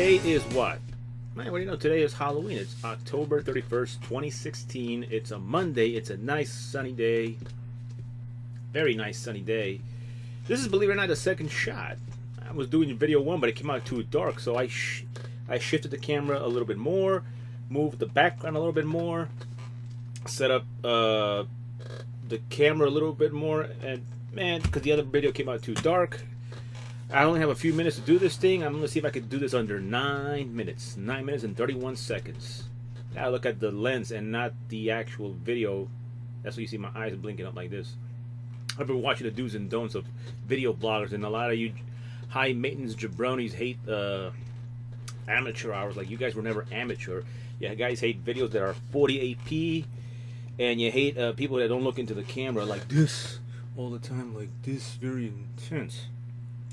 Today is what? Man, what do you know? Today is Halloween. It's October 31st, 2016. It's a Monday. It's a nice sunny day. Very nice sunny day. This is, believe it or not, the second shot. I was doing video one, but it came out too dark, so I shifted the camera a little bit more, moved the background a little bit more, set up the camera a little bit more, and man, because the other video came out too dark. I only have a few minutes to do this thing. I'm going to see if I can do this under 9 minutes. 9 minutes and 31 seconds. Now look at the lens and not the actual video. That's why you see my eyes blinking up like this. I've been watching the do's and don'ts of video bloggers, and a lot of you high maintenance jabronis hate amateur hours. Like, you guys were never amateur. You guys hate videos that are 4080p, and you hate people that don't look into the camera like this all the time, like this, very intense.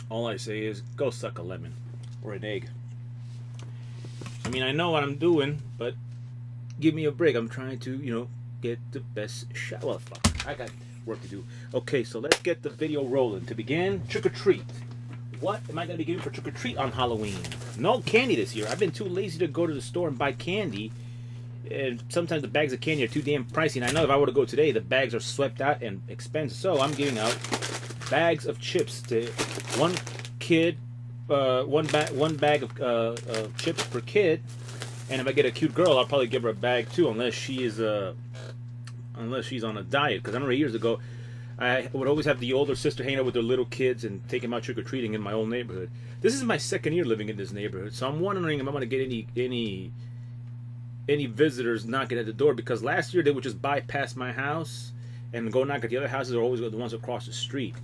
All I say is, go suck a lemon or an egg. I mean, I know what I'm doing, but give me a break. I'm trying to, you know, get the best shot. Well, fuck, I got work to do. Okay, so let's get the video rolling. To begin, trick or treat. What am I going to be giving for trick or treat on Halloween? No candy this year. I've been too lazy to go to the store and buy candy. And sometimes the bags of candy are too damn pricey. And I know if I were to go today, the bags are swept out and expensive. So I'm giving out bags of chips to one kid, one bag of chips per kid. And if I get a cute girl, I'll probably give her a bag too, unless she's on a diet. Because I remember years ago, I would always have the older sister hang out with their little kids and take them out trick or treating in my old neighborhood. This is my second year living in this neighborhood, so I'm wondering if I'm going to get any visitors knocking at the door. Because last year they would just bypass my house and go knock at the other houses, or always go the ones across the street.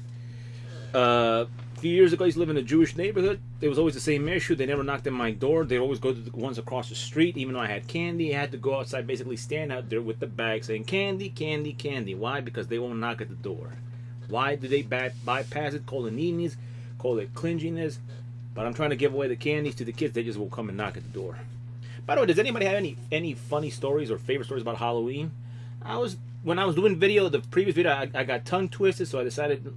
A few years ago, I used to live in a Jewish neighborhood. There was always the same issue. They never knocked at my door. They'd always go to the ones across the street. Even though I had candy, I had to go outside, basically stand out there with the bag saying, candy, candy, candy. Why? Because they won't knock at the door. Why do they bypass it? Call it neediness, call it clinginess. But I'm trying to give away the candies to the kids. They just will come and knock at the door. By the way, does anybody have any funny stories or favorite stories about Halloween? When I was doing the previous video, I got tongue twisted, so I decided.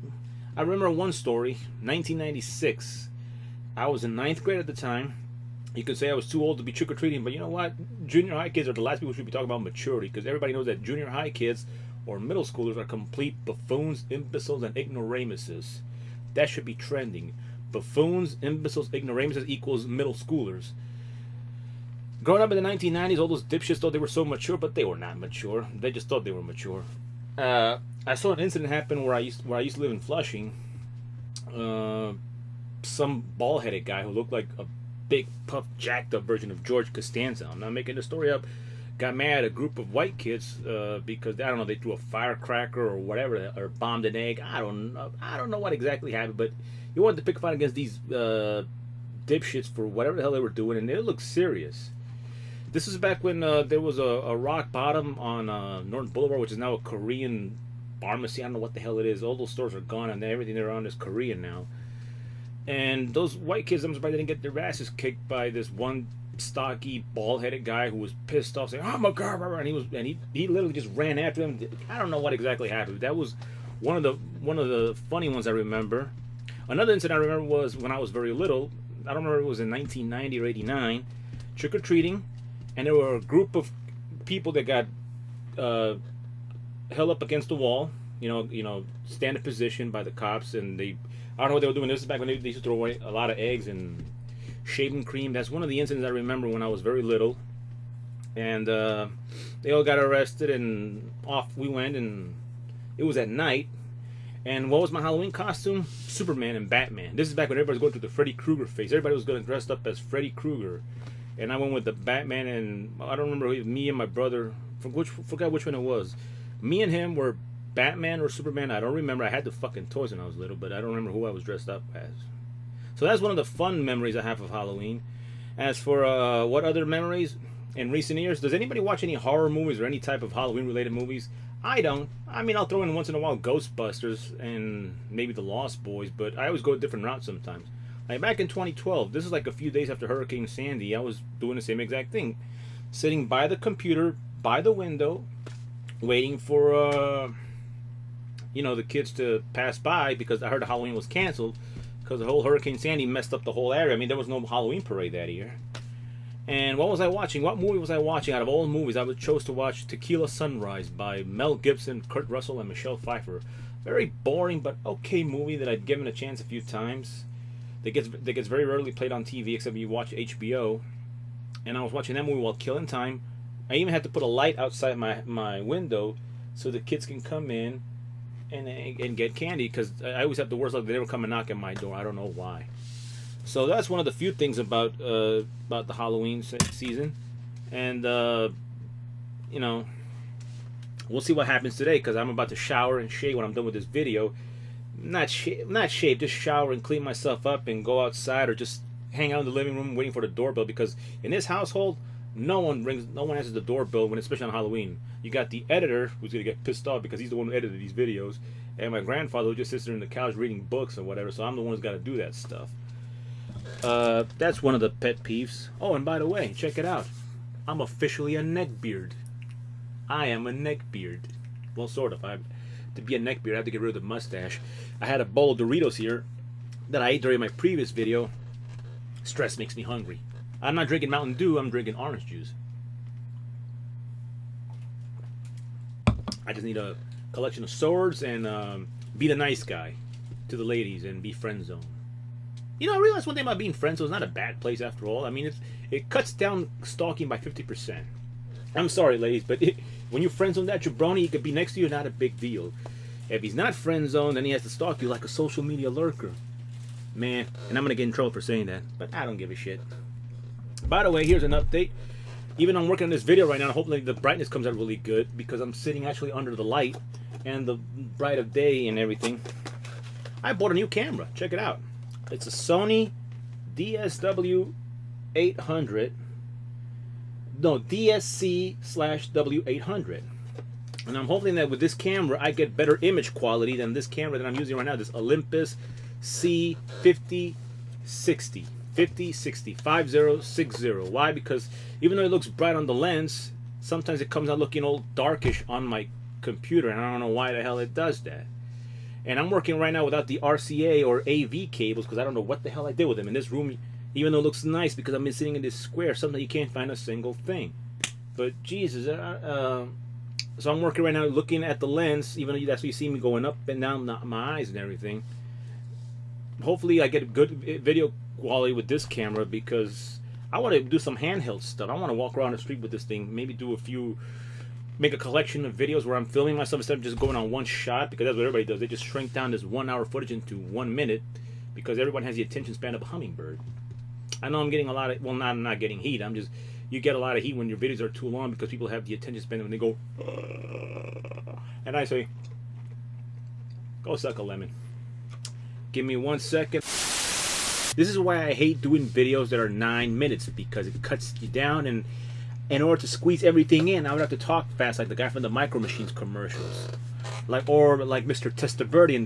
I remember one story, 1996. I was in 9th grade at the time. You could say I was too old to be trick-or-treating, but you know what? Junior high kids are the last people who should be talking about maturity, because everybody knows that junior high kids or middle schoolers are complete buffoons, imbeciles, and ignoramuses. That should be trending. Buffoons, imbeciles, ignoramuses equals middle schoolers. Growing up in the 1990s, all those dipshits thought they were so mature, but they were not mature. They just thought they were mature. I saw an incident happen where I used to live in Flushing. Some bald-headed guy who looked like a big, puff, jacked-up version of George Costanza. I'm not making the story up. Got mad at a group of white kids because, I don't know, they threw a firecracker or whatever, or bombed an egg. I don't know what exactly happened, but he wanted to pick a fight against these dipshits for whatever the hell they were doing, and they looked serious. This was back when there was a rock bottom on North Boulevard, which is now a Korean pharmacy. I don't know what the hell it is. All those stores are gone, and everything they're on is Korean now. And those white kids, I'm surprised they didn't get their asses kicked by this one stocky, bald-headed guy who was pissed off, saying, "I'm a girl," and he literally just ran after him. I don't know what exactly happened. That was one of the funny ones I remember. Another incident I remember was when I was very little. I don't remember if it was in 1990 or 89. Trick-or-treating. And there were a group of people that got held up against the wall, you know, stand in position by the cops, and I don't know what they were doing. This is back when they used to throw away a lot of eggs and shaving cream. That's one of the incidents I remember when I was very little. And they all got arrested, and off we went, and it was at night. And what was my Halloween costume? Superman and Batman. This is back when everybody was going through the Freddy Krueger phase. Everybody was going to dress up as Freddy Krueger. And I went with the Batman, and I don't remember, me and my brother, forgot which one it was. Me and him were Batman or Superman. I don't remember. I had the fucking toys when I was little, but I don't remember who I was dressed up as. So that's one of the fun memories I have of Halloween. As for what other memories in recent years, does anybody watch any horror movies or any type of Halloween-related movies? I don't. I mean, I'll throw in once in a while Ghostbusters and maybe The Lost Boys, but I always go a different route sometimes. Like back in 2012, this is like a few days after Hurricane Sandy, I was doing the same exact thing. Sitting by the computer, by the window, waiting for, the kids to pass by because I heard Halloween was canceled because the whole Hurricane Sandy messed up the whole area. I mean, there was no Halloween parade that year. And what was I watching? What movie was I watching? Out of all movies, I chose to watch Tequila Sunrise by Mel Gibson, Kurt Russell, and Michelle Pfeiffer. Very boring but okay movie that I'd given a chance a few times. That gets very rarely played on TV except when you watch HBO. And I was watching that movie while killing time. I even had to put a light outside my window so the kids can come in and get candy, because I always have the worst luck. They never come and knock at my door. I don't know why. So that's one of the few things about the Halloween season. And you know, we'll see what happens today, because I'm about to shower and shave when I'm done with this video. Not shave, just shower and clean myself up and go outside, or just hang out in the living room waiting for the doorbell, because in this household no one answers the doorbell, when especially on Halloween. You got the editor, who's gonna get pissed off because he's the one who edited these videos, and my grandfather, who just sits there on the couch reading books or whatever. So I'm the one who's got to do that stuff. That's one of the pet peeves. Oh, and by the way, check it out. I'm officially a neckbeard. I am a neckbeard. Well, sort of. To be a neckbeard, I have to get rid of the mustache. I had a bowl of Doritos here that I ate during my previous video. Stress makes me hungry. I'm not drinking Mountain Dew, I'm drinking orange juice. I just need a collection of swords and be the nice guy to the ladies and be friend zone. You know, I realized one thing about being friend zone is not a bad place after all. I mean, it cuts down stalking by 50%. I'm sorry, ladies, but when you friend zone that jabroni, he could be next to you, not a big deal. If he's not friend zone, then he has to stalk you like a social media lurker. Man, and I'm going to get in trouble for saying that, but I don't give a shit. By the way, here's an update. Even though I'm working on this video right now, hopefully the brightness comes out really good, because I'm sitting actually under the light and the bright of day and everything. I bought a new camera. Check it out. It's a Sony DSW 800. No, DSC/W800. And I'm hoping that with this camera, I get better image quality than this camera that I'm using right now, this Olympus C5060. 5060. Why? Because even though it looks bright on the lens, sometimes it comes out looking all darkish on my computer, and I don't know why the hell it does that. And I'm working right now without the RCA or AV cables, because I don't know what the hell I did with them. In this room, even though it looks nice because I've been sitting in this square, sometimes you can't find a single thing. But Jesus, so I'm working right now looking at the lens, even though that's what you see me going up and down my eyes and everything. Hopefully I get good video quality with this camera, because I want to do some handheld stuff. I want to walk around the street with this thing, maybe make a collection of videos where I'm filming myself instead of just going on one shot, because that's what everybody does. They just shrink down this 1 hour footage into 1 minute, because everyone has the attention span of a hummingbird. I know I'm getting a lot of, well, I'm not getting heat. You get a lot of heat when your videos are too long, because people have the attention span when they go, and I say, go suck a lemon. Give me 1 second. This is why I hate doing videos that are 9 minutes, because it cuts you down, and in order to squeeze everything in, I would have to talk fast like the guy from the Micro Machines commercials. Like Mr. Testaverde in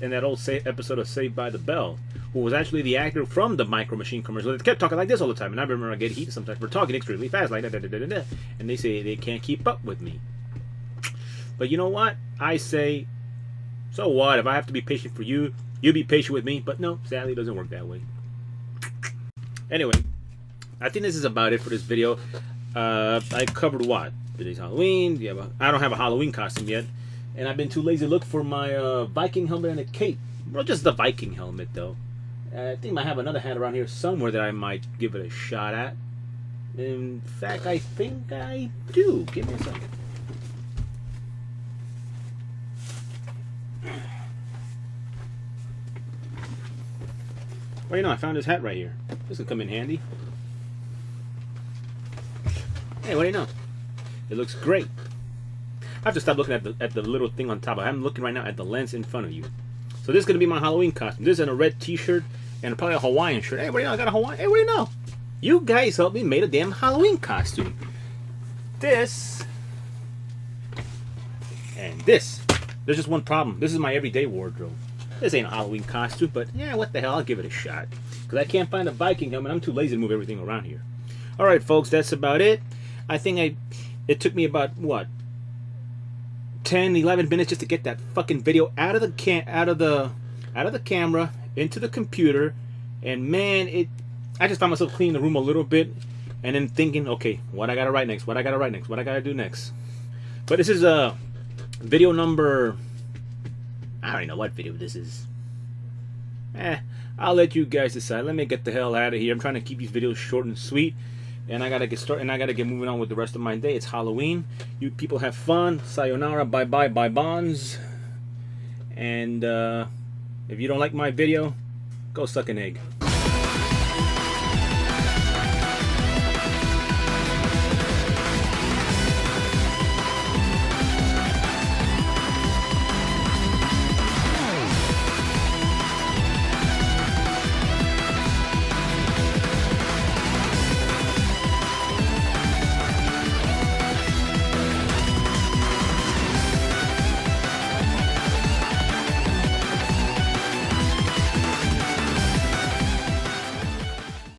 that old episode of Saved by the Bell, who was actually the actor from the Micro Machine commercial. They kept talking like this all the time, and I remember I get heat sometimes for talking extremely fast, like that, and they say they can't keep up with me. But you know what? I say, so what? If I have to be patient for you, you be patient with me. But no, sadly, it doesn't work that way. Anyway, I think this is about it for this video. I covered what? Today's Halloween. I don't have a Halloween costume yet, and I've been too lazy to look for my Viking helmet and a cape. Well, just the Viking helmet, though. I think I have another hat around here somewhere that I might give it a shot at. In fact, I think I do. Give me a second. Well, you know, I found this hat right here. This will come in handy. Hey, what do you know? It looks great. I have to stop looking at the little thing on top. I'm looking right now at the lens in front of you. So this is going to be my Halloween costume. This is in a red t-shirt and probably a Hawaiian shirt. Hey, what do you know? I got a Hawaiian. Hey, what do you know? You guys helped me make a damn Halloween costume. This and this. There's just one problem. This is my everyday wardrobe. This ain't a Halloween costume, but yeah, what the hell? I'll give it a shot. Because I can't find a Viking helmet. I'm too lazy to move everything around here. All right, folks, that's about it. I think it took me about, what, 10, 11 minutes just to get that fucking video out of the camera into the computer, and man, I just found myself cleaning the room a little bit, and then thinking, okay, what I gotta write next, what I gotta write next, what I gotta do next. But this is a video number, I don't even know what video this is. I'll let you guys decide. Let me get the hell out of here. I'm trying to keep these videos short and sweet, and I gotta get started, and I gotta get moving on with the rest of my day. It's Halloween. You people have fun. Sayonara, bye bye, bye bonds. And if you don't like my video, go suck an egg.